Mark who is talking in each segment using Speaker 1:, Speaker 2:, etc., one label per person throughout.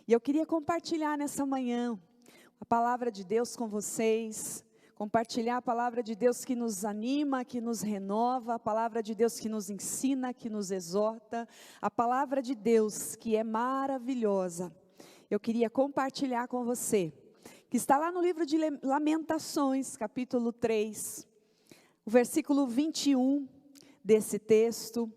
Speaker 1: E eu queria compartilhar nessa manhã a palavra de Deus com vocês, compartilhar a palavra de Deus que nos anima, que nos renova, a palavra de Deus que nos ensina, que nos exorta, a palavra de Deus que é maravilhosa. Eu queria compartilhar com você, que está lá no livro de Lamentações, capítulo 3, o versículo 21 desse texto.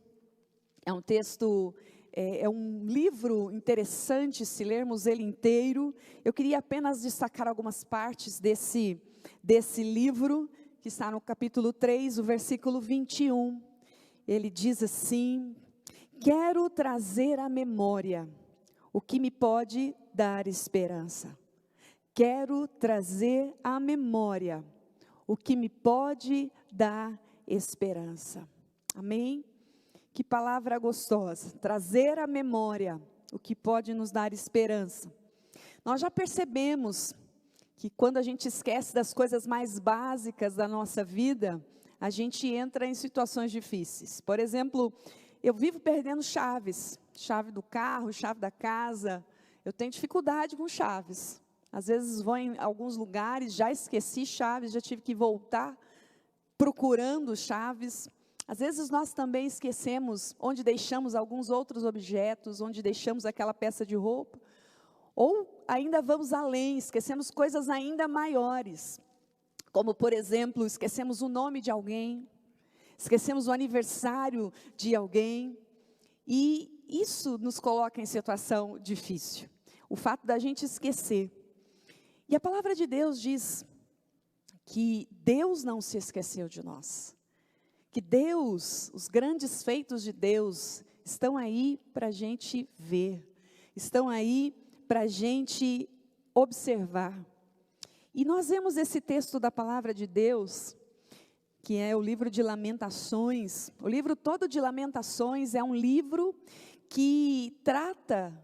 Speaker 1: É um texto, é um livro interessante se lermos ele inteiro. Eu queria apenas destacar algumas partes desse livro, que está no capítulo 3, o versículo 21. Ele diz assim: quero trazer à memória o que me pode dar esperança. Quero trazer à memória o que me pode dar esperança. Amém? Que palavra gostosa, trazer à memória o que pode nos dar esperança. Nós já percebemos que quando a gente esquece das coisas mais básicas da nossa vida, a gente entra em situações difíceis. Por exemplo, eu vivo perdendo chaves, chave do carro, chave da casa. Eu tenho dificuldade com chaves. Às vezes vou em alguns lugares, já esqueci chaves, já tive que voltar procurando chaves. Às vezes nós também esquecemos onde deixamos alguns outros objetos, onde deixamos aquela peça de roupa. Ou ainda vamos além, esquecemos coisas ainda maiores. Como, por exemplo, esquecemos o nome de alguém, esquecemos o aniversário de alguém. E isso nos coloca em situação difícil. O fato da gente esquecer. E a palavra de Deus diz que Deus não se esqueceu de nós. Que Deus, os grandes feitos de Deus, estão aí para a gente ver, estão aí para a gente observar. E nós vemos esse texto da palavra de Deus, que é o livro de Lamentações. O livro todo de Lamentações é um livro que trata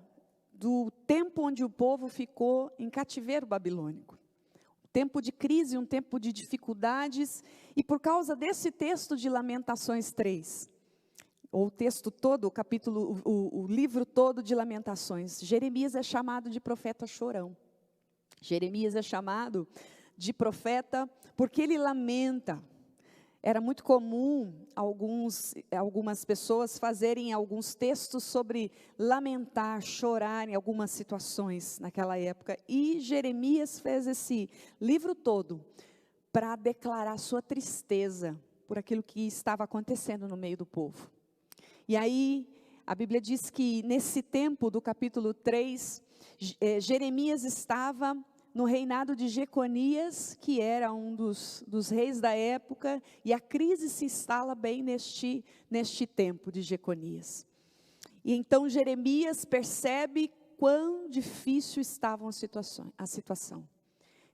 Speaker 1: do tempo onde o povo ficou em cativeiro babilônico. Tempo de crise, um tempo de dificuldades, e por causa desse texto de Lamentações 3, ou o texto todo, o livro todo de Lamentações, Jeremias é chamado de profeta chorão. Jeremias é chamado de profeta porque ele lamenta. Era muito comum algumas pessoas fazerem alguns textos sobre lamentar, chorar em algumas situações naquela época. E Jeremias fez esse livro todo para declarar sua tristeza por aquilo que estava acontecendo no meio do povo. E aí, a Bíblia diz que nesse tempo do capítulo 3, Jeremias estava no reinado de Jeconias, que era um dos reis da época, e a crise se instala bem neste tempo de Jeconias. E então Jeremias percebe quão difícil estava a situação.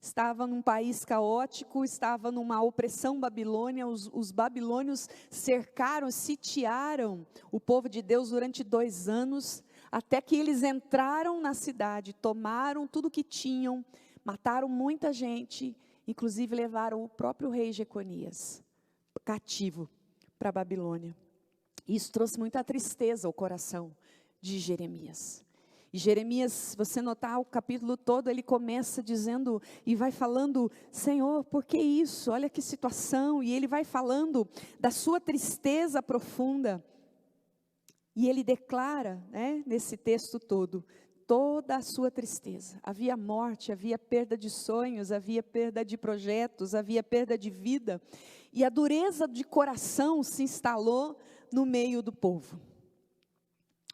Speaker 1: Estava num país caótico, estava numa opressão babilônia, os babilônios cercaram, sitiaram o povo de Deus durante 2 anos, até que eles entraram na cidade, tomaram tudo que tinham, mataram muita gente, inclusive levaram o próprio rei Jeconias cativo para a Babilônia. Isso trouxe muita tristeza ao coração de Jeremias. E Jeremias, se você notar o capítulo todo, ele começa dizendo e vai falando: Senhor, por que isso? Olha que situação. E ele vai falando da sua tristeza profunda. E ele declara, nesse texto todo, toda a sua tristeza. Havia morte, havia perda de sonhos, havia perda de projetos, havia perda de vida. E a dureza de coração se instalou no meio do povo.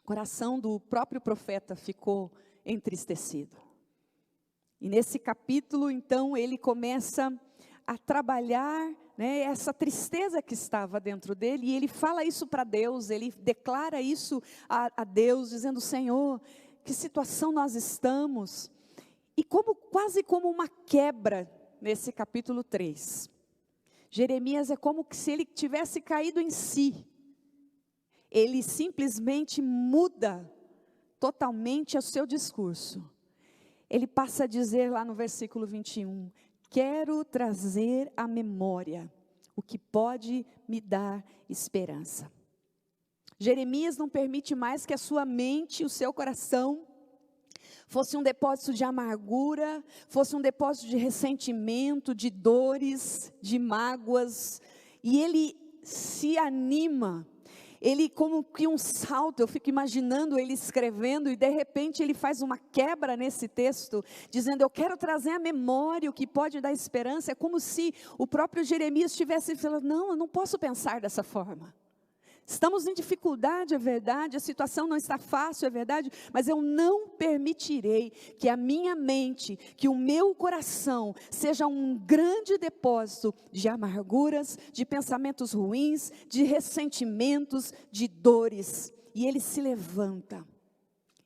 Speaker 1: O coração do próprio profeta ficou entristecido. E nesse capítulo, então, ele começa a trabalhar essa tristeza que estava dentro dele. E ele fala isso para Deus, ele declara isso a Deus, dizendo: Senhor, que situação nós estamos. E quase como uma quebra nesse capítulo 3. Jeremias é como se ele tivesse caído em si. Ele simplesmente muda totalmente o seu discurso. Ele passa a dizer lá no versículo 21, quero trazer à memória o que pode me dar esperança. Jeremias não permite mais que a sua mente, o seu coração, fosse um depósito de amargura, fosse um depósito de ressentimento, de dores, de mágoas, e ele se anima, ele como que um salto, eu fico imaginando ele escrevendo, e de repente ele faz uma quebra nesse texto, dizendo, eu quero trazer à memória o que pode dar esperança. É como se o próprio Jeremias estivesse falando, não, eu não posso pensar dessa forma. Estamos em dificuldade, é verdade, a situação não está fácil, é verdade, mas eu não permitirei que a minha mente, que o meu coração seja um grande depósito de amarguras, de pensamentos ruins, de ressentimentos, de dores. E ele se levanta,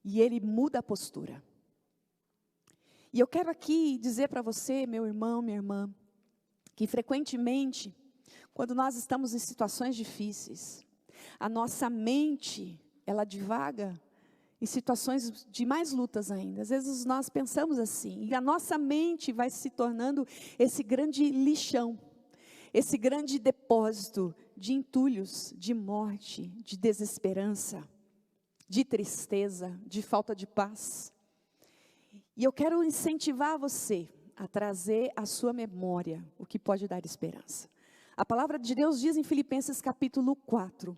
Speaker 1: e ele muda a postura. E eu quero aqui dizer para você, meu irmão, minha irmã, que frequentemente, quando nós estamos em situações difíceis, a nossa mente, ela divaga em situações de mais lutas ainda. Às vezes nós pensamos assim, e a nossa mente vai se tornando esse grande lixão, esse grande depósito de entulhos, de morte, de desesperança, de tristeza, de falta de paz. E eu quero incentivar você a trazer à sua memória o que pode dar esperança. A palavra de Deus diz em Filipenses capítulo 4,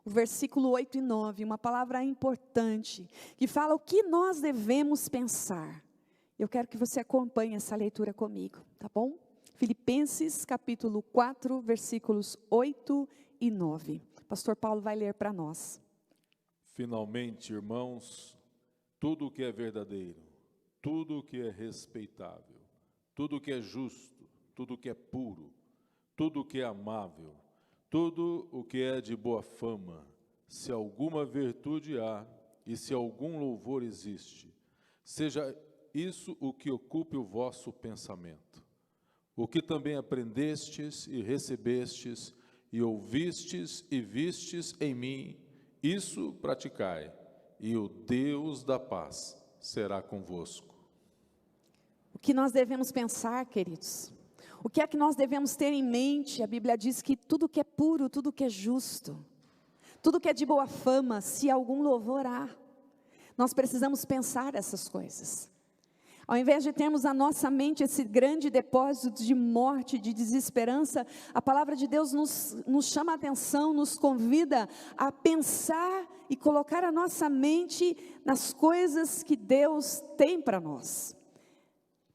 Speaker 1: o versículo 8 e 9, uma palavra importante, que fala o que nós devemos pensar. Eu quero que você acompanhe essa leitura comigo, tá bom? Filipenses capítulo 4, versículos 8 e 9. Pastor Paulo vai ler para nós.
Speaker 2: Finalmente, irmãos, tudo o que é verdadeiro, tudo o que é respeitável, tudo o que é justo, tudo o que é puro, tudo o que é amável, tudo o que é de boa fama, se alguma virtude há e se algum louvor existe, seja isso o que ocupe o vosso pensamento. O que também aprendestes e recebestes e ouvistes e vistes em mim, isso praticai, e o Deus da paz será convosco.
Speaker 1: O que nós devemos pensar, queridos? O que é que nós devemos ter em mente? A Bíblia diz que tudo que é puro, tudo que é justo, tudo que é de boa fama, se algum louvor há, nós precisamos pensar essas coisas. Ao invés de termos na nossa mente esse grande depósito de morte, de desesperança, a palavra de Deus nos chama a atenção, nos convida a pensar e colocar a nossa mente nas coisas que Deus tem para nós.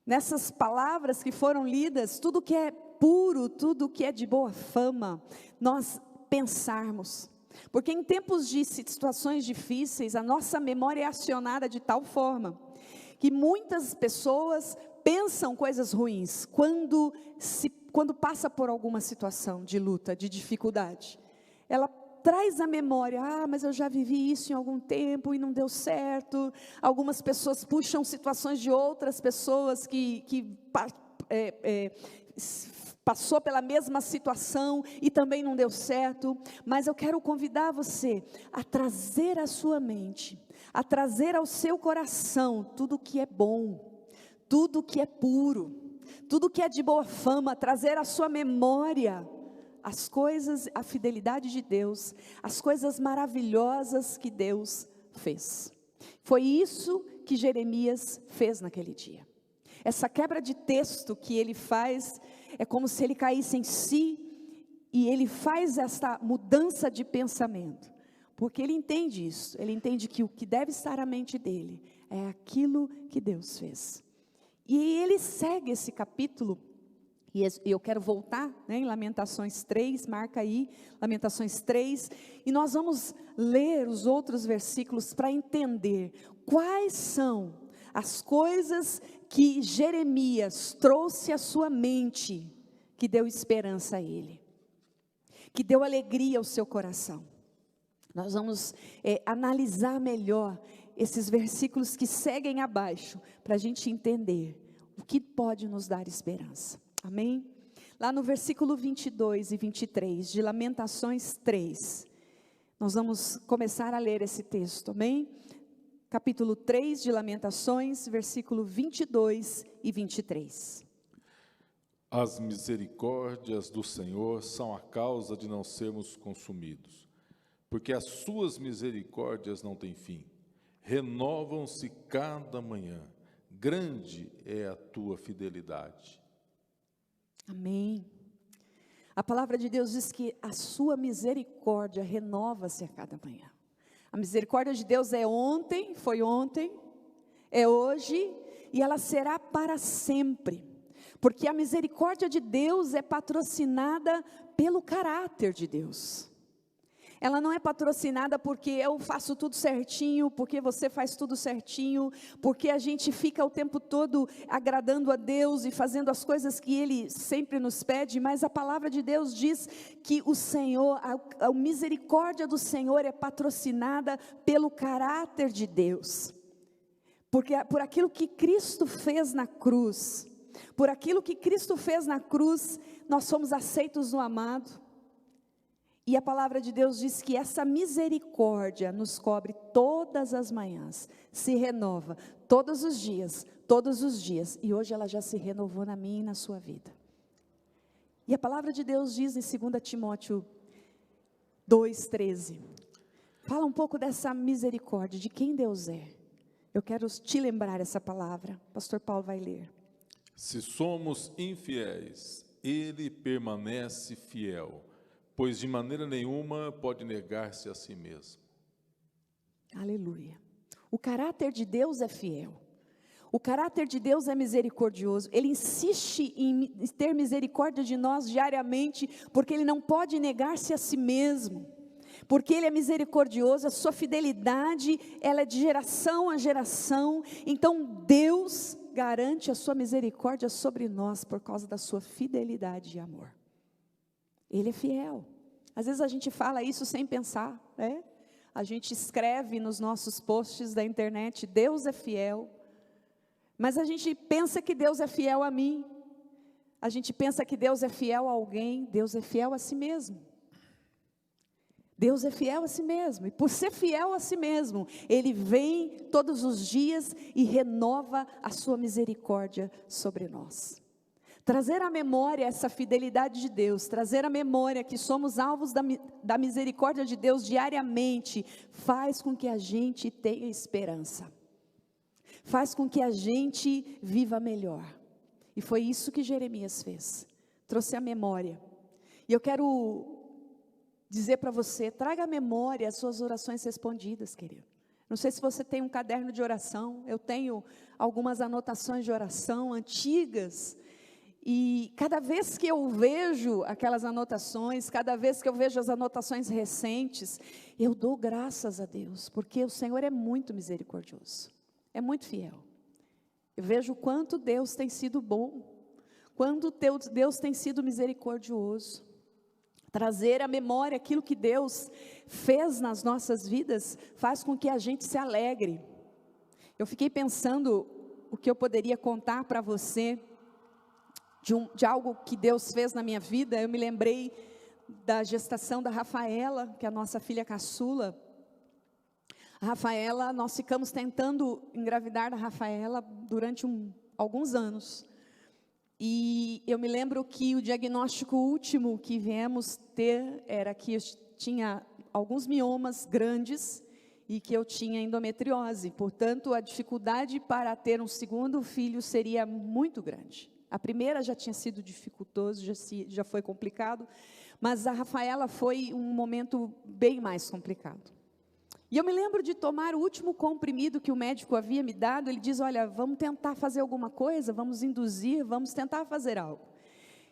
Speaker 1: Nessas palavras que foram lidas, tudo que é puro, tudo que é de boa fama, nós pensarmos. Porque em tempos de situações difíceis, a nossa memória é acionada de tal forma que muitas pessoas pensam coisas ruins quando passa por alguma situação de luta, de dificuldade. Ela traz à memória, mas eu já vivi isso em algum tempo e não deu certo. Algumas pessoas puxam situações de outras pessoas que passou pela mesma situação e também não deu certo. Mas eu quero convidar você a trazer à sua mente, a trazer ao seu coração tudo que é bom, tudo que é puro, tudo que é de boa fama, trazer à sua memória as coisas, a fidelidade de Deus, as coisas maravilhosas que Deus fez. Foi isso que Jeremias fez naquele dia. Essa quebra de texto que ele faz, é como se ele caísse em si, e ele faz essa mudança de pensamento, porque ele entende isso, ele entende que o que deve estar à mente dele, é aquilo que Deus fez. E ele segue esse capítulo, e eu quero voltar, em Lamentações 3, marca aí, Lamentações 3, e nós vamos ler os outros versículos para entender quais são as coisas que Jeremias trouxe à sua mente, que deu esperança a ele, que deu alegria ao seu coração. Nós vamos analisar melhor esses versículos que seguem abaixo, para a gente entender o que pode nos dar esperança. Amém? Lá no versículo 22 e 23 de Lamentações 3, nós vamos começar a ler esse texto, amém? Capítulo 3 de Lamentações, versículo 22 e 23.
Speaker 2: As misericórdias do Senhor são a causa de não sermos consumidos, porque as suas misericórdias não têm fim. renovam-se cada manhã. Grande é a tua fidelidade.
Speaker 1: Amém. A palavra de Deus diz que a sua misericórdia renova-se a cada manhã. A misericórdia de Deus é ontem, foi ontem, é hoje e ela será para sempre. Porque a misericórdia de Deus é patrocinada pelo caráter de Deus. Ela não é patrocinada porque eu faço tudo certinho, porque você faz tudo certinho, porque a gente fica o tempo todo agradando a Deus e fazendo as coisas que Ele sempre nos pede, mas a palavra de Deus diz que o Senhor, a misericórdia do Senhor é patrocinada pelo caráter de Deus, porque por aquilo que Cristo fez na cruz, por aquilo que Cristo fez na cruz, nós somos aceitos no amado. E a palavra de Deus diz que essa misericórdia nos cobre todas as manhãs, se renova todos os dias, e hoje ela já se renovou na minha e na sua vida. E a palavra de Deus diz em 2 Timóteo 2,13, fala um pouco dessa misericórdia, de quem Deus é. Eu quero te lembrar essa palavra, pastor Paulo vai ler.
Speaker 2: Se somos infiéis, Ele permanece fiel, pois de maneira nenhuma pode negar-se a si mesmo.
Speaker 1: Aleluia. O caráter de Deus é fiel. O caráter de Deus é misericordioso. Ele insiste em ter misericórdia de nós diariamente, porque Ele não pode negar-se a si mesmo. Porque Ele é misericordioso, a sua fidelidade, ela é de geração a geração. Então Deus garante a sua misericórdia sobre nós, por causa da sua fidelidade e amor. Ele é fiel. Às vezes a gente fala isso sem pensar, né? A gente escreve nos nossos posts da internet, Deus é fiel. Mas a gente pensa que Deus é fiel a mim. A gente pensa que Deus é fiel a alguém. Deus é fiel a si mesmo. Deus é fiel a si mesmo. E por ser fiel a si mesmo, Ele vem todos os dias e renova a sua misericórdia sobre nós. Trazer à memória essa fidelidade de Deus, trazer à memória que somos alvos da misericórdia de Deus diariamente, faz com que a gente tenha esperança, faz com que a gente viva melhor. E foi isso que Jeremias fez, trouxe à memória. E eu quero dizer para você, traga à memória as suas orações respondidas, querido. Não sei se você tem um caderno de oração, eu tenho algumas anotações de oração antigas. E cada vez que eu vejo aquelas anotações, cada vez que eu vejo as anotações recentes, eu dou graças a Deus, porque o Senhor é muito misericordioso, é muito fiel. Eu vejo o quanto Deus tem sido bom, quanto Deus tem sido misericordioso. Trazer à memória aquilo que Deus fez nas nossas vidas, faz com que a gente se alegre. Eu fiquei pensando o que eu poderia contar para você, de algo que Deus fez na minha vida. Eu me lembrei da gestação da Rafaela, que é a nossa filha caçula. A Rafaela, nós ficamos tentando engravidar da Rafaela durante alguns anos. E eu me lembro que o diagnóstico último que viemos ter era que eu tinha alguns miomas grandes e que eu tinha endometriose. Portanto, a dificuldade para ter um segundo filho seria muito grande. A primeira já tinha sido dificultoso, já foi complicado, mas a Rafaela foi um momento bem mais complicado. E eu me lembro de tomar o último comprimido que o médico havia me dado. Ele diz, olha, vamos tentar fazer alguma coisa, vamos induzir, vamos tentar fazer algo.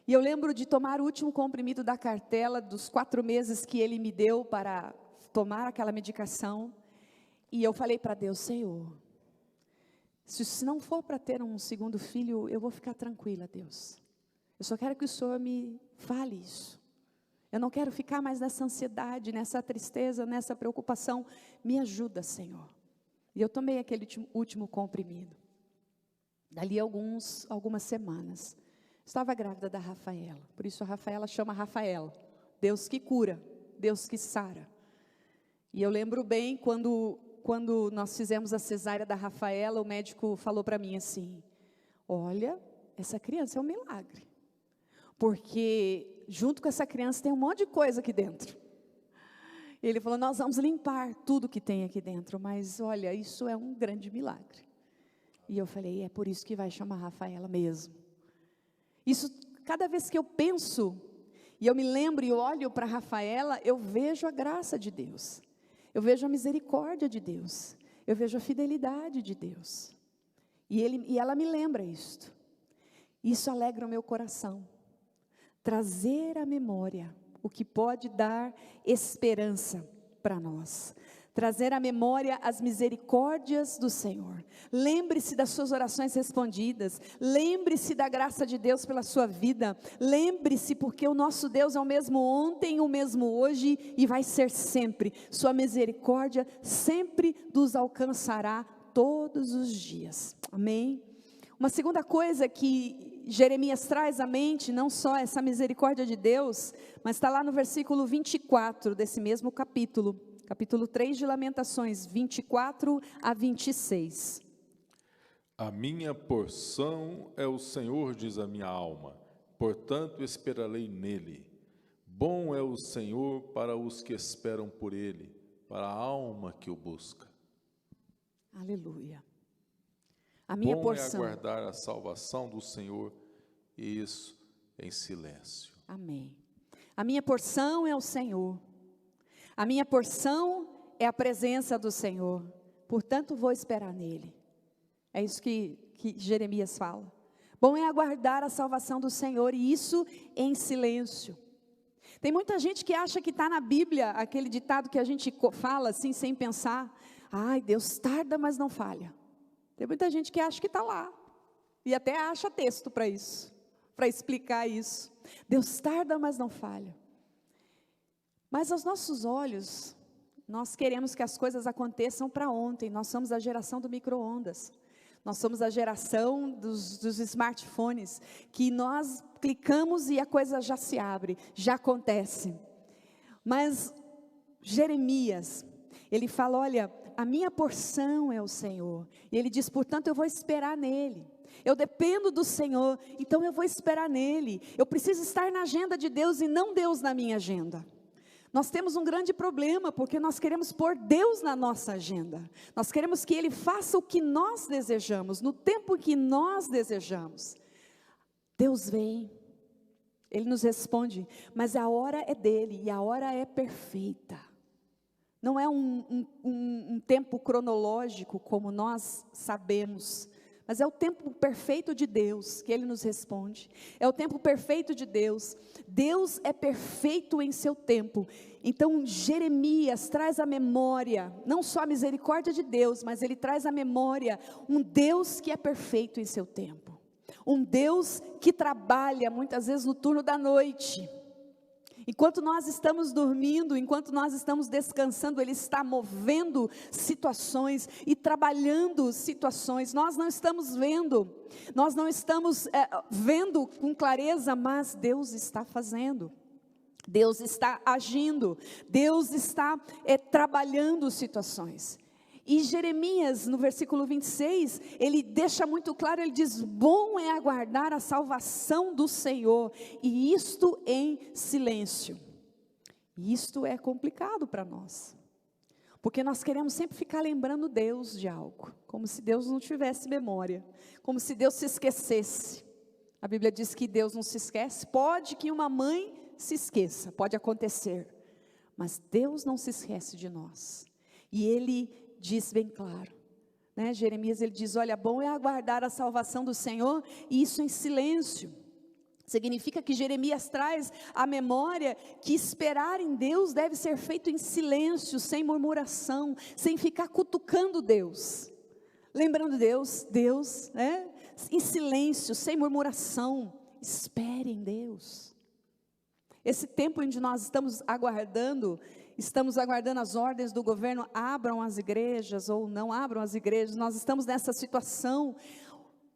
Speaker 1: E eu lembro de tomar o último comprimido da cartela, dos 4 meses que ele me deu para tomar aquela medicação. E eu falei para Deus, Senhor, se não for para ter um segundo filho, eu vou ficar tranquila, Deus. Eu só quero que o Senhor me fale isso. Eu não quero ficar mais nessa ansiedade, nessa tristeza, nessa preocupação. Me ajuda, Senhor. E eu tomei aquele último comprimido. Dali algumas semanas, estava grávida da Rafaela. Por isso a Rafaela chama Rafaela. Deus que cura, Deus que sara. E eu lembro bem quando nós fizemos a cesárea da Rafaela, o médico falou para mim assim, olha, essa criança é um milagre. Porque junto com essa criança tem um monte de coisa aqui dentro. Ele falou, nós vamos limpar tudo que tem aqui dentro, mas olha, isso é um grande milagre. E eu falei, é por isso que vai chamar Rafaela mesmo. Isso, cada vez que eu penso, e eu me lembro e olho para Rafaela, eu vejo a graça de Deus, eu vejo a misericórdia de Deus, eu vejo a fidelidade de Deus, e ela me lembra isto. Isso alegra o meu coração, trazer à memória o que pode dar esperança para nós, trazer à memória as misericórdias do Senhor. Lembre-se das suas orações respondidas, lembre-se da graça de Deus pela sua vida, lembre-se porque o nosso Deus é o mesmo ontem, o mesmo hoje e vai ser sempre. Sua misericórdia sempre nos alcançará todos os dias. Amém? Uma segunda coisa que Jeremias traz à mente, não só essa misericórdia de Deus, mas está lá no versículo 24 desse mesmo capítulo 3 de Lamentações, 24 a 26.
Speaker 2: A minha porção é o Senhor, diz a minha alma, portanto esperarei nele. Bom é o Senhor para os que esperam por ele, para a alma que o busca.
Speaker 1: Aleluia. A minha
Speaker 2: Bom
Speaker 1: porção.
Speaker 2: é aguardar a salvação do Senhor, e isso em silêncio.
Speaker 1: Amém. A minha porção é o Senhor. A minha porção é a presença do Senhor. Portanto, vou esperar nele. É isso que Jeremias fala. Bom é aguardar a salvação do Senhor, e isso em silêncio. Tem muita gente que acha que está na Bíblia, aquele ditado que a gente fala assim, sem pensar. Ai, Deus tarda, mas não falha. Tem muita gente que acha que está lá, e até acha texto para isso, para explicar isso. Deus tarda, mas não falha. Mas aos nossos olhos, nós queremos que as coisas aconteçam para ontem. Nós somos a geração do micro-ondas. Nós somos a geração dos smartphones, que nós clicamos e a coisa já se abre, já acontece. Mas Jeremias, ele fala, olha, a minha porção é o Senhor. E ele diz, portanto, eu vou esperar nele. Eu dependo do Senhor, então eu vou esperar nele. Eu preciso estar na agenda de Deus e não Deus na minha agenda. Nós temos um grande problema, porque nós queremos pôr Deus na nossa agenda. Nós queremos que Ele faça o que nós desejamos, no tempo que nós desejamos. Deus vem, Ele nos responde, mas a hora é dEle, e a hora é perfeita. Não é um tempo cronológico, como nós sabemos, mas é o tempo perfeito de Deus, que Ele nos responde. É o tempo perfeito de Deus. Deus é perfeito em seu tempo. Então Jeremias traz à memória, não só a misericórdia de Deus, mas ele traz à memória um Deus que é perfeito em seu tempo. Um Deus que trabalha muitas vezes no turno da noite. Enquanto nós estamos dormindo, enquanto nós estamos descansando, Ele está movendo situações e trabalhando situações. Nós não estamos vendo com clareza, mas Deus está fazendo. Deus está agindo, Deus está trabalhando situações. E Jeremias, no versículo 26, ele deixa muito claro, ele diz, bom é aguardar a salvação do Senhor, e isto em silêncio. E isto é complicado para nós, porque nós queremos sempre ficar lembrando Deus de algo, como se Deus não tivesse memória, como se Deus se esquecesse. A Bíblia diz que Deus não se esquece, pode que uma mãe se esqueça, pode acontecer, mas Deus não se esquece de nós, e Ele diz bem claro, né? Jeremias, ele diz, olha, bom é aguardar a salvação do Senhor, e isso em silêncio. Significa que Jeremias traz à memória que esperar em Deus deve ser feito em silêncio, sem murmuração, sem ficar cutucando Deus, lembrando Deus, né? Em silêncio, sem murmuração, espere em Deus. Esse tempo onde nós estamos aguardando as ordens do governo, abram as igrejas ou não abram as igrejas, nós estamos nessa situação,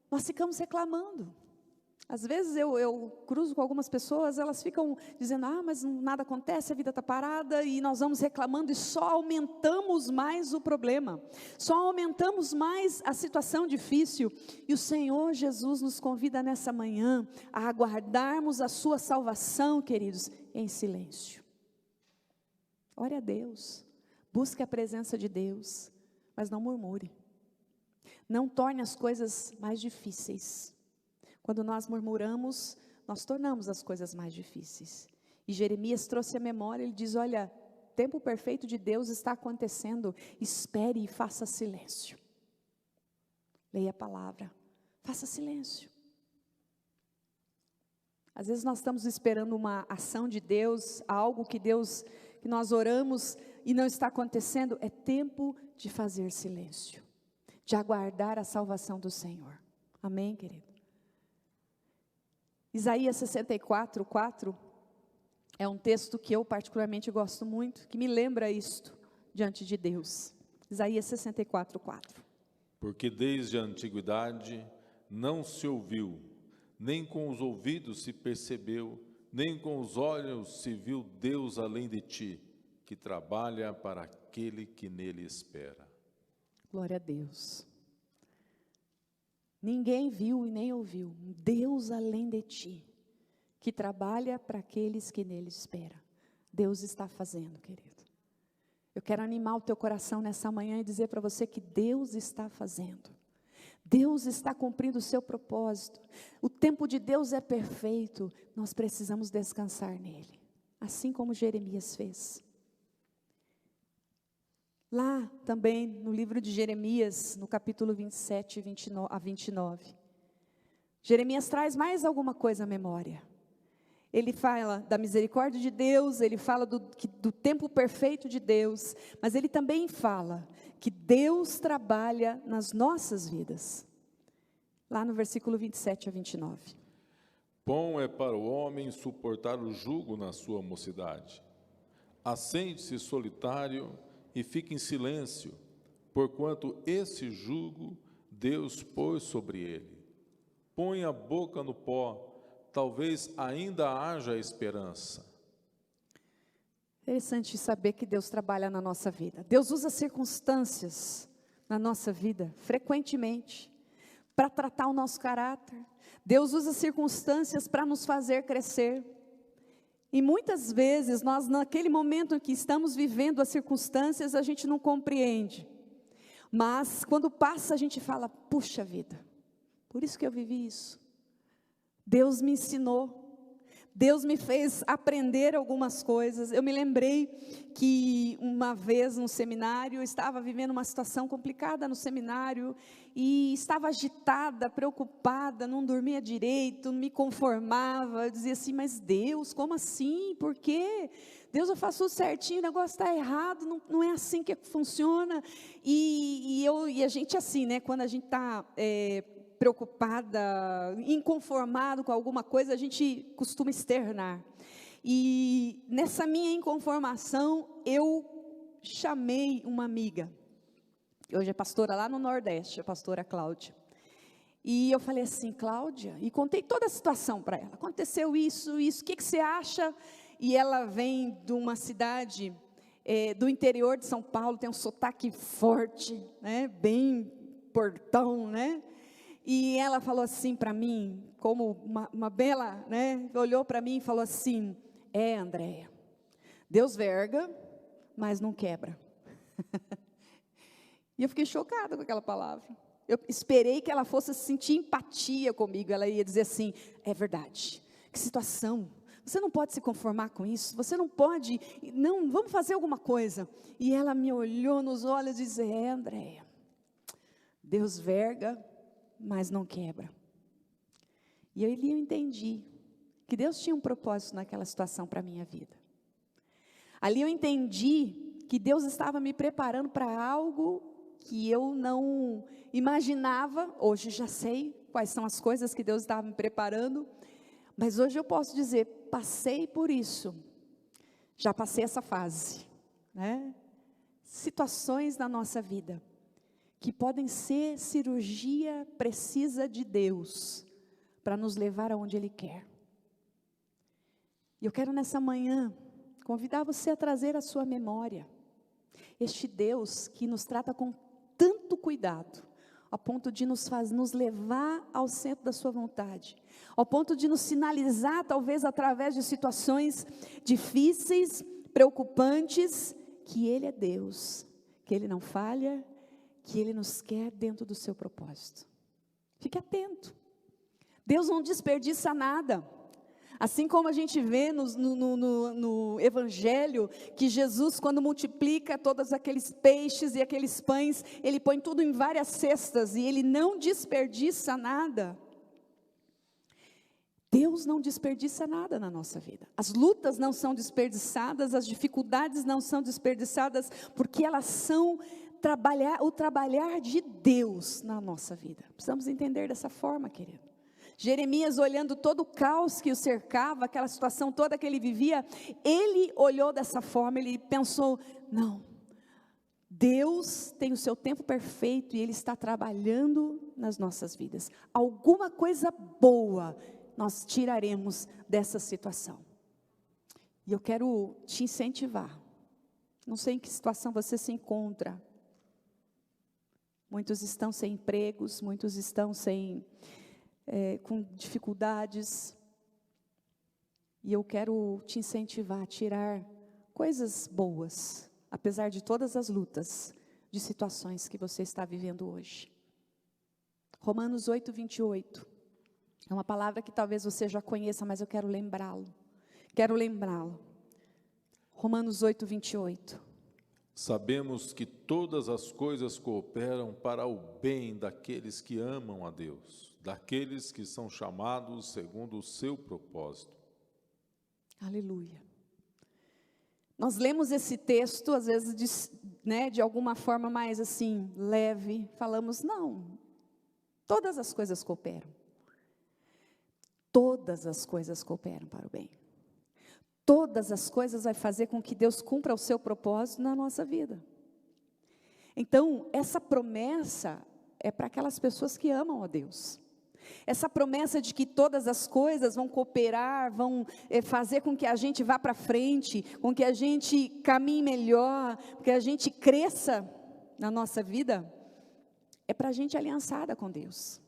Speaker 1: nós ficamos reclamando. Às vezes eu cruzo com algumas pessoas, elas ficam dizendo, mas nada acontece, a vida está parada, e nós vamos reclamando e só aumentamos mais o problema, só aumentamos mais a situação difícil. E o Senhor Jesus nos convida nessa manhã a aguardarmos a sua salvação, queridos, em silêncio. ore a Deus, busque a presença de Deus, mas não murmure. Não torne as coisas mais difíceis. Quando nós murmuramos, nós tornamos as coisas mais difíceis. E Jeremias trouxe a memória, ele diz, olha, tempo perfeito de Deus está acontecendo, espere e faça silêncio. Leia a palavra, faça silêncio. Às vezes nós estamos esperando uma ação de Deus, algo que nós oramos e não está acontecendo. É tempo de fazer silêncio, de aguardar a salvação do Senhor. Amém, querido? Isaías 64:4 é um texto que eu particularmente gosto muito, que me lembra isto diante de Deus. Isaías 64:4.
Speaker 2: Porque desde a antiguidade não se ouviu, nem com os ouvidos se percebeu, nem com os olhos se viu Deus além de ti, que trabalha para aquele que nele espera.
Speaker 1: Glória a Deus. Ninguém viu e nem ouviu Deus além de ti, que trabalha para aqueles que nele esperam. Deus está fazendo, querido. Eu quero animar o teu coração nessa manhã e dizer para você que Deus está fazendo. Deus está cumprindo o seu propósito. O tempo de Deus é perfeito. Nós precisamos descansar nele, assim como Jeremias fez. Lá também no livro de Jeremias, no capítulo 27 a 29, Jeremias traz mais alguma coisa à memória. Ele fala da misericórdia de Deus, ele fala do tempo perfeito de Deus, mas ele também fala que Deus trabalha nas nossas vidas. Lá no versículo 27 a 29.
Speaker 2: Bom é para o homem suportar o jugo na sua mocidade. Assente-se solitário e fique em silêncio, porquanto esse jugo Deus pôs sobre ele. Põe a boca no pó, talvez ainda haja esperança.
Speaker 1: Interessante saber que Deus trabalha na nossa vida. Deus usa circunstâncias na nossa vida, frequentemente, para tratar o nosso caráter. Deus usa circunstâncias para nos fazer crescer. E muitas vezes, nós naquele momento em que estamos vivendo as circunstâncias, a gente não compreende. Mas quando passa, a gente fala, puxa vida, por isso que eu vivi isso. Deus me ensinou, Deus me fez aprender algumas coisas. Eu me lembrei que uma vez no seminário, eu estava vivendo uma situação complicada no seminário, e estava agitada, preocupada, não dormia direito, não me conformava. Eu dizia assim, mas Deus, como assim? Por quê? Deus, eu faço tudo certinho, o negócio está errado, não é assim que funciona. E a gente assim, né, quando a gente está preocupada, inconformado com alguma coisa, a gente costuma externar. E nessa minha inconformação, eu chamei uma amiga, que hoje é pastora lá no Nordeste, a pastora Cláudia. E eu falei assim, Cláudia, e contei toda a situação para ela. Aconteceu isso, o que você acha? E ela vem de uma cidade do interior de São Paulo, tem um sotaque forte, né, bem portão, né? E ela falou assim para mim, como uma bela, né, olhou para mim e falou assim, Andréia, Deus verga, mas não quebra. E eu fiquei chocada com aquela palavra. Eu esperei que ela fosse sentir empatia comigo, ela ia dizer assim, é verdade, que situação, você não pode se conformar com isso, você não pode, não, vamos fazer alguma coisa. E ela me olhou nos olhos e disse, Andréia, Deus verga, mas não quebra. E eu entendi que Deus tinha um propósito naquela situação para a minha vida. Ali eu entendi que Deus estava me preparando para algo que eu não imaginava. Hoje já sei quais são as coisas que Deus estava me preparando, mas hoje eu posso dizer, passei por isso, já passei essa fase, né? Situações na nossa vida que podem ser cirurgia precisa de Deus, para nos levar aonde Ele quer. E eu quero nessa manhã, convidar você a trazer à sua memória, este Deus que nos trata com tanto cuidado, ao ponto de nos levar ao centro da sua vontade, ao ponto de nos sinalizar, talvez através de situações difíceis, preocupantes, que Ele é Deus, que Ele não falha, que Ele nos quer dentro do seu propósito. Fique atento. Deus não desperdiça nada. Assim como a gente vê no Evangelho, que Jesus, quando multiplica todos aqueles peixes e aqueles pães, Ele põe tudo em várias cestas e Ele não desperdiça nada. Deus não desperdiça nada na nossa vida. As lutas não são desperdiçadas, as dificuldades não são desperdiçadas, porque elas são o trabalhar de Deus na nossa vida. Precisamos entender dessa forma, querido. Jeremias, olhando todo o caos que o cercava, aquela situação toda que ele vivia, ele olhou dessa forma, ele pensou, não, Deus tem o seu tempo perfeito e Ele está trabalhando nas nossas vidas. Alguma coisa boa nós tiraremos dessa situação. E eu quero te incentivar, não sei em que situação você se encontra, muitos estão sem empregos, muitos estão com dificuldades, e eu quero te incentivar a tirar coisas boas, apesar de todas as lutas, de situações que você está vivendo hoje. Romanos 8, 28, é uma palavra que talvez você já conheça, mas eu quero lembrá-lo, Romanos 8, 28.
Speaker 2: Sabemos que todas as coisas cooperam para o bem daqueles que amam a Deus, daqueles que são chamados segundo o seu propósito.
Speaker 1: Aleluia. Nós lemos esse texto, às vezes, de alguma forma mais assim, leve, falamos, não, todas as coisas cooperam. Todas as coisas cooperam para o bem. Todas as coisas vai fazer com que Deus cumpra o seu propósito na nossa vida. Então, essa promessa é para aquelas pessoas que amam a Deus. Essa promessa de que todas as coisas vão cooperar, vão fazer com que a gente vá para frente, com que a gente caminhe melhor, que a gente cresça na nossa vida, é para a gente aliançada com Deus.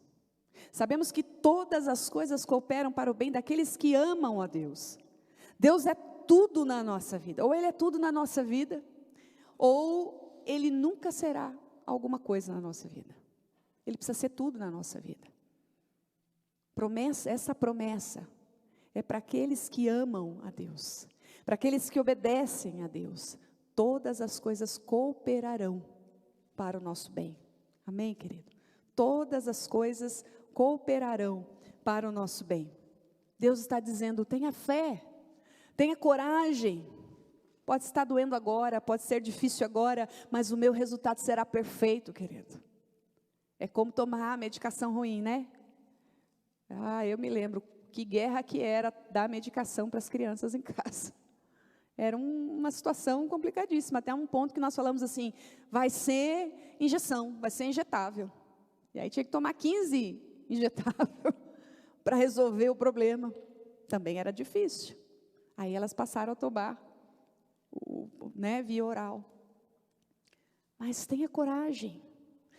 Speaker 1: Sabemos que todas as coisas cooperam para o bem daqueles que amam a Deus. Deus é tudo na nossa vida, ou Ele é tudo na nossa vida, ou Ele nunca será alguma coisa na nossa vida. Ele precisa ser tudo na nossa vida. Essa promessa é para aqueles que amam a Deus, para aqueles que obedecem a Deus. Todas as coisas cooperarão para o nosso bem. Amém, querido? Todas as coisas cooperarão para o nosso bem. Deus está dizendo, tenha fé, tenha coragem. Pode estar doendo agora, pode ser difícil agora, mas o meu resultado será perfeito, querido. É como tomar medicação ruim, né? Eu me lembro que guerra que era dar medicação para as crianças em casa. Era uma situação complicadíssima, até um ponto que nós falamos assim, vai ser injeção, vai ser injetável. E aí tinha que tomar 15 injetável para resolver o problema. Também era difícil. Aí elas passaram a tomar via oral. Mas tenha coragem.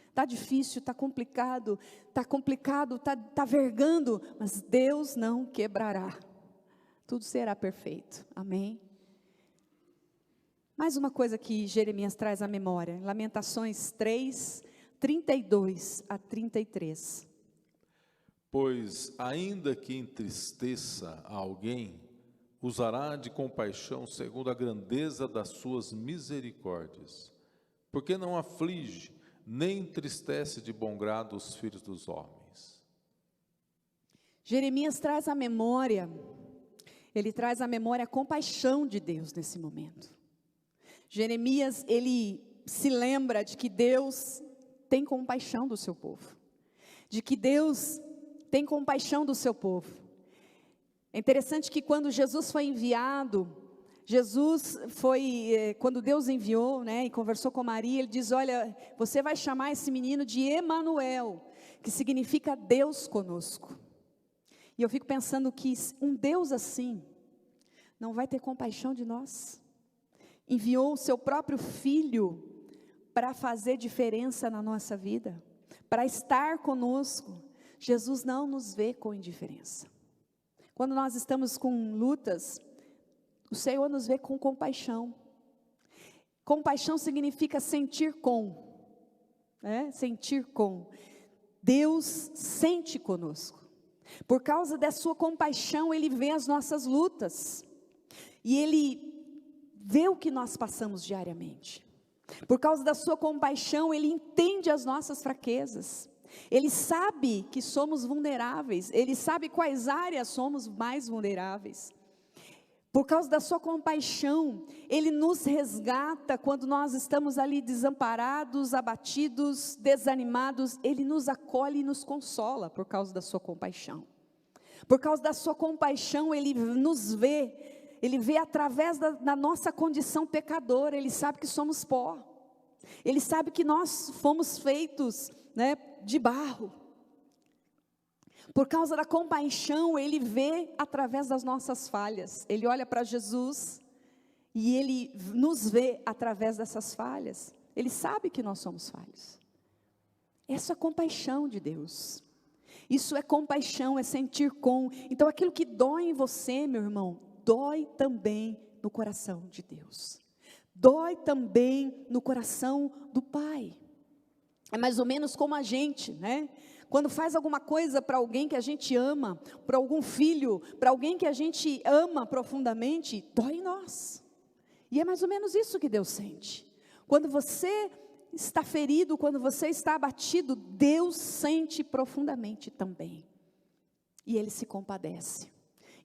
Speaker 1: Está difícil, está complicado, está vergando, mas Deus não quebrará. Tudo será perfeito. Amém? Mais uma coisa que Jeremias traz à memória. Lamentações 3, 32 a 33.
Speaker 2: Pois ainda que entristeça a alguém, usará de compaixão segundo a grandeza das suas misericórdias, porque não aflige, nem entristece de bom grado os filhos dos homens.
Speaker 1: Jeremias traz à memória, ele traz à memória a compaixão de Deus nesse momento. Jeremias, ele se lembra de que Deus tem compaixão do seu povo, de que Deus tem compaixão do seu povo. É interessante que quando Jesus foi enviado, quando Deus enviou, e conversou com Maria, ele diz, olha, você vai chamar esse menino de Emanuel, que significa Deus conosco. E eu fico pensando que um Deus assim, não vai ter compaixão de nós? Enviou o seu próprio Filho, para fazer diferença na nossa vida, para estar conosco. Jesus não nos vê com indiferença. Quando nós estamos com lutas, O Senhor nos vê com compaixão. Compaixão significa sentir com, né? Sentir com. Deus sente conosco. Por causa da sua compaixão, Ele vê as nossas lutas. E Ele vê o que nós passamos diariamente. Por causa da sua compaixão, Ele entende as nossas fraquezas. Ele sabe que somos vulneráveis. Ele sabe quais áreas somos mais vulneráveis. Por causa da sua compaixão, Ele nos resgata quando nós estamos ali desamparados, abatidos, desanimados. Ele nos acolhe e nos consola por causa da sua compaixão. Por causa da sua compaixão, Ele nos vê. Ele vê através da nossa condição pecadora. Ele sabe que somos pó. Ele sabe que nós fomos feitos, né, de barro. Por causa da compaixão, Ele vê através das nossas falhas. Ele olha para Jesus e Ele nos vê através dessas falhas. Ele sabe que nós somos falhos. Essa é a compaixão de Deus. Isso é compaixão, é sentir com. Então aquilo que dói em você, meu irmão, dói também no coração de Deus. Dói também no coração do Pai. É mais ou menos como a gente, né? Quando faz alguma coisa para alguém que a gente ama, para algum filho, para alguém que a gente ama profundamente, dói em nós. E é mais ou menos isso que Deus sente. Quando você está ferido, quando você está abatido, Deus sente profundamente também. E Ele se compadece.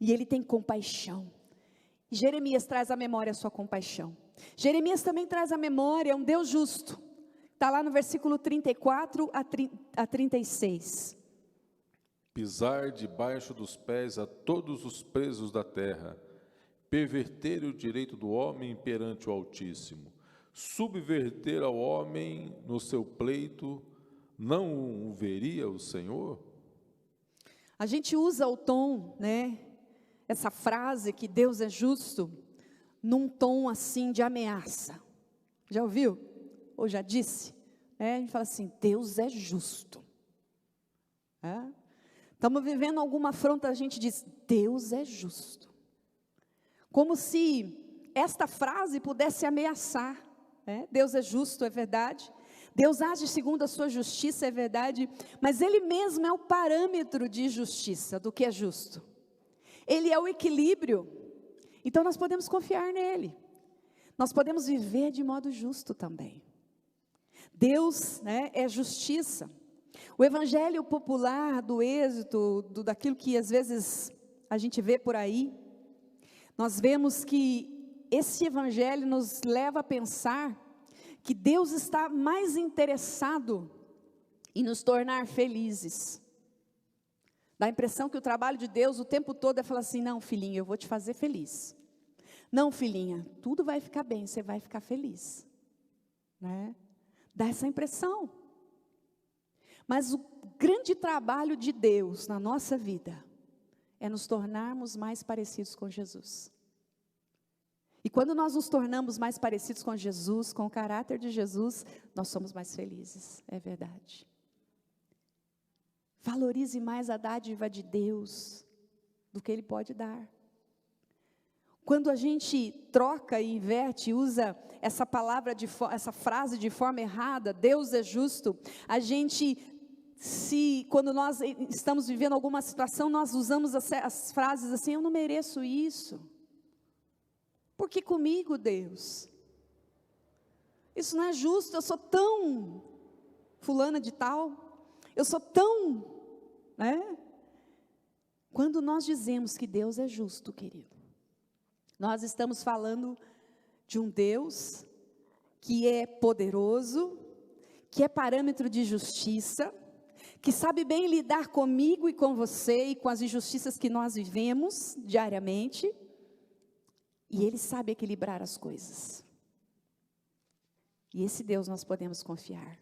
Speaker 1: E Ele tem compaixão. E Jeremias traz à memória a sua compaixão. Jeremias também traz à memória um Deus justo. Está lá no versículo 34 a 36.
Speaker 2: Pisar debaixo dos pés a todos os presos da terra, perverter o direito do homem perante o Altíssimo, subverter ao homem no seu pleito, não o veria o Senhor?
Speaker 1: A gente usa o tom, né, essa frase que Deus é justo, num tom assim de ameaça. Já ouviu? Ou já disse? A gente fala assim, Deus é justo. Estamos vivendo alguma afronta, a gente diz, Deus é justo. Como se esta frase pudesse ameaçar. Deus é justo, é verdade. Deus age segundo a sua justiça, é verdade. Mas Ele mesmo é o parâmetro de justiça, do que é justo. Ele é o equilíbrio. Então nós podemos confiar nele. Nós podemos viver de modo justo também. Deus, né, é justiça. O evangelho popular do êxito, daquilo que às vezes a gente vê por aí, nós vemos que esse evangelho nos leva a pensar que Deus está mais interessado em nos tornar felizes. Dá a impressão que o trabalho de Deus o tempo todo é falar assim, não filhinha, eu vou te fazer feliz. Não filhinha, tudo vai ficar bem, você vai ficar feliz. Né? Dá essa impressão. Mas o grande trabalho de Deus na nossa vida é nos tornarmos mais parecidos com Jesus. E quando nós nos tornamos mais parecidos com Jesus, com o caráter de Jesus, nós somos mais felizes, é verdade. Valorize mais a dádiva de Deus do que Ele pode dar. Quando a gente troca e inverte, usa essa palavra, essa frase de forma errada, Deus é justo, a gente, quando nós estamos vivendo alguma situação, nós usamos as frases assim, eu não mereço isso. Por que comigo, Deus? Isso não é justo, eu sou tão fulana de tal, eu sou tão, né? Quando nós dizemos que Deus é justo, querido, nós estamos falando de um Deus que é poderoso, que é parâmetro de justiça, que sabe bem lidar comigo e com você e com as injustiças que nós vivemos diariamente, e Ele sabe equilibrar as coisas. E esse Deus nós podemos confiar.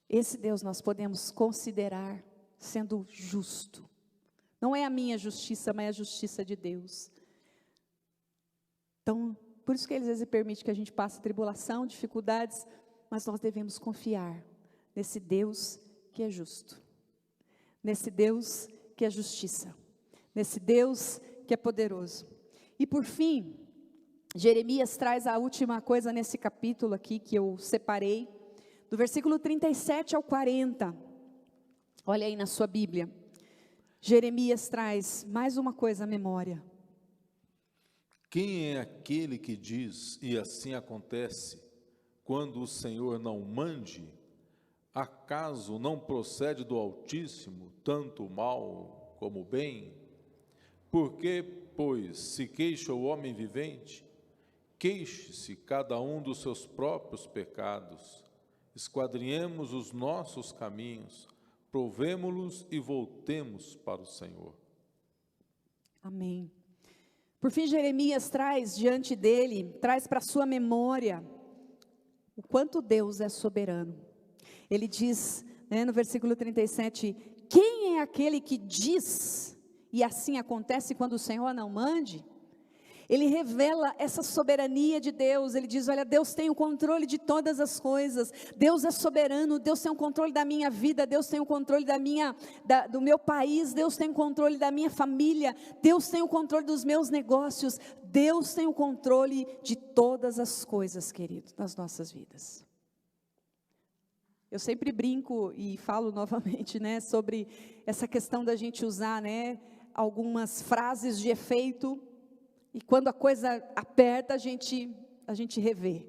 Speaker 1: Esse Deus nós podemos considerar sendo justo. Não é a minha justiça, mas é a justiça de Deus. Então, por isso que Ele às vezes permite que a gente passe tribulação, dificuldades, mas nós devemos confiar nesse Deus que é justo. Nesse Deus que é justiça. Nesse Deus que é poderoso. E por fim, Jeremias traz a última coisa nesse capítulo aqui que eu separei, do versículo 37 ao 40. Olha aí na sua Bíblia. Jeremias traz mais uma coisa à memória.
Speaker 2: Quem é aquele que diz, e assim acontece, quando o Senhor não mande? Acaso não procede do Altíssimo tanto o mal como o bem? Porque, pois, se queixa o homem vivente, queixe-se cada um dos seus próprios pecados. Esquadrinhemos os nossos caminhos, provemo-los e voltemos para o Senhor.
Speaker 1: Amém. Por fim, Jeremias traz diante dele, traz para sua memória, o quanto Deus é soberano. Ele diz, no versículo 37, quem é aquele que diz, e assim acontece quando o Senhor não mande? Ele revela essa soberania de Deus. Ele diz, olha, Deus tem o controle de todas as coisas, Deus é soberano, Deus tem o controle da minha vida, Deus tem o controle do meu país, Deus tem o controle da minha família, Deus tem o controle dos meus negócios, Deus tem o controle de todas as coisas, querido, nas nossas vidas. Eu sempre brinco e falo novamente, sobre essa questão da gente usar, algumas frases de efeito, e quando a coisa aperta, a gente revê.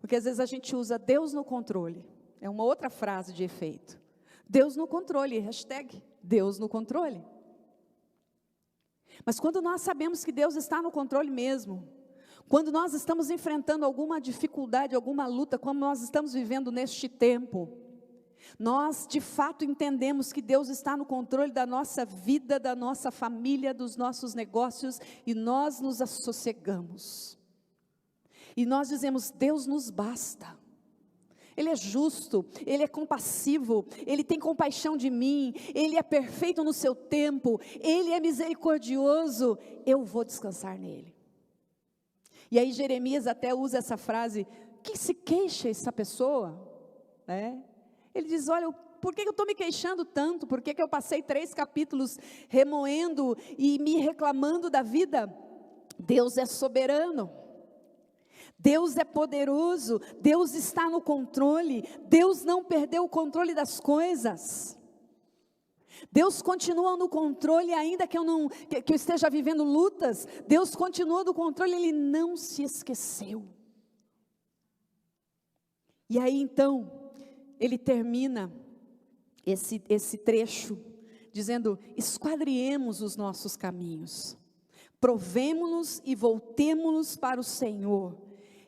Speaker 1: Porque às vezes a gente usa Deus no controle. É uma outra frase de efeito. Deus no controle, hashtag Deus no controle. Mas quando nós sabemos que Deus está no controle mesmo, quando nós estamos enfrentando alguma dificuldade, alguma luta, como nós estamos vivendo neste tempo, nós de fato entendemos que Deus está no controle da nossa vida, da nossa família, dos nossos negócios, e nós nos assossegamos. E nós dizemos, Deus nos basta. Ele é justo, Ele é compassivo, Ele tem compaixão de mim, Ele é perfeito no seu tempo, Ele é misericordioso, eu vou descansar nele. E aí Jeremias até usa essa frase, que se queixa essa pessoa? Ele diz, olha, por que eu estou me queixando tanto? Por que eu passei 3 capítulos remoendo e me reclamando da vida? Deus é soberano, Deus é poderoso, Deus está no controle, Deus não perdeu o controle das coisas. Deus continua no controle, ainda que eu esteja vivendo lutas, Deus continua no controle, Ele não se esqueceu. E aí então, ele termina esse trecho, dizendo, esquadriemos os nossos caminhos, provemo-los e voltemo-los para o Senhor.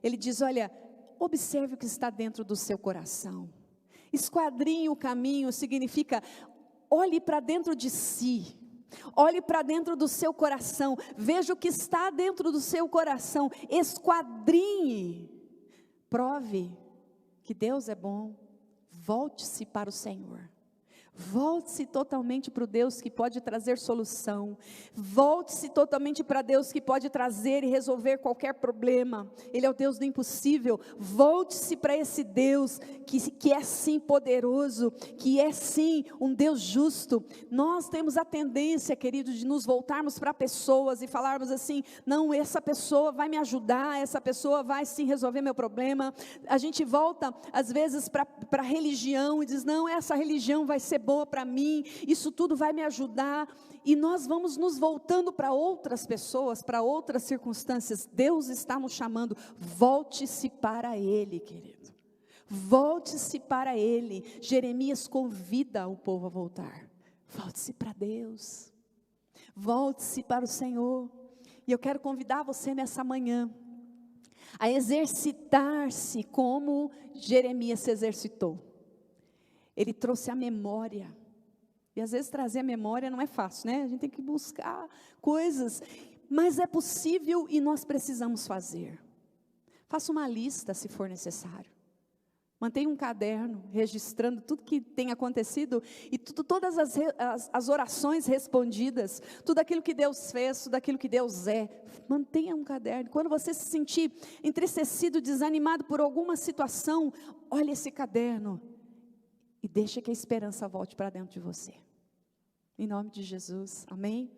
Speaker 1: Ele diz, olha, observe o que está dentro do seu coração. Esquadrinhe o caminho significa, olhe para dentro de si, olhe para dentro do seu coração, veja o que está dentro do seu coração, esquadrinhe, prove que Deus é bom. Volte-se para o Senhor, volte-se totalmente para o Deus que pode trazer solução, volte-se totalmente para Deus que pode trazer e resolver qualquer problema. Ele é o Deus do impossível. Volte-se para esse Deus que é sim poderoso, que é sim um Deus justo. Nós temos a tendência, querido, de nos voltarmos para pessoas e falarmos assim, não, essa pessoa vai me ajudar, essa pessoa vai sim resolver meu problema. A gente volta às vezes para a religião e diz, não, essa religião vai ser boa para mim, isso tudo vai me ajudar, e nós vamos nos voltando para outras pessoas, para outras circunstâncias. Deus está nos chamando, volte-se para Ele, querido, volte-se para Ele. Jeremias convida o povo a voltar, volte-se para Deus, volte-se para o Senhor, e eu quero convidar você nessa manhã, a exercitar-se como Jeremias se exercitou. Ele trouxe a memória, e às vezes trazer a memória não é fácil, a gente tem que buscar coisas, mas é possível e nós precisamos fazer. Faça uma lista se for necessário, mantenha um caderno, registrando tudo que tem acontecido, e todas as orações respondidas, tudo aquilo que Deus fez, tudo aquilo que Deus é, mantenha um caderno. Quando você se sentir entristecido, desanimado por alguma situação, olhe esse caderno, e deixa que a esperança volte para dentro de você, em nome de Jesus, amém?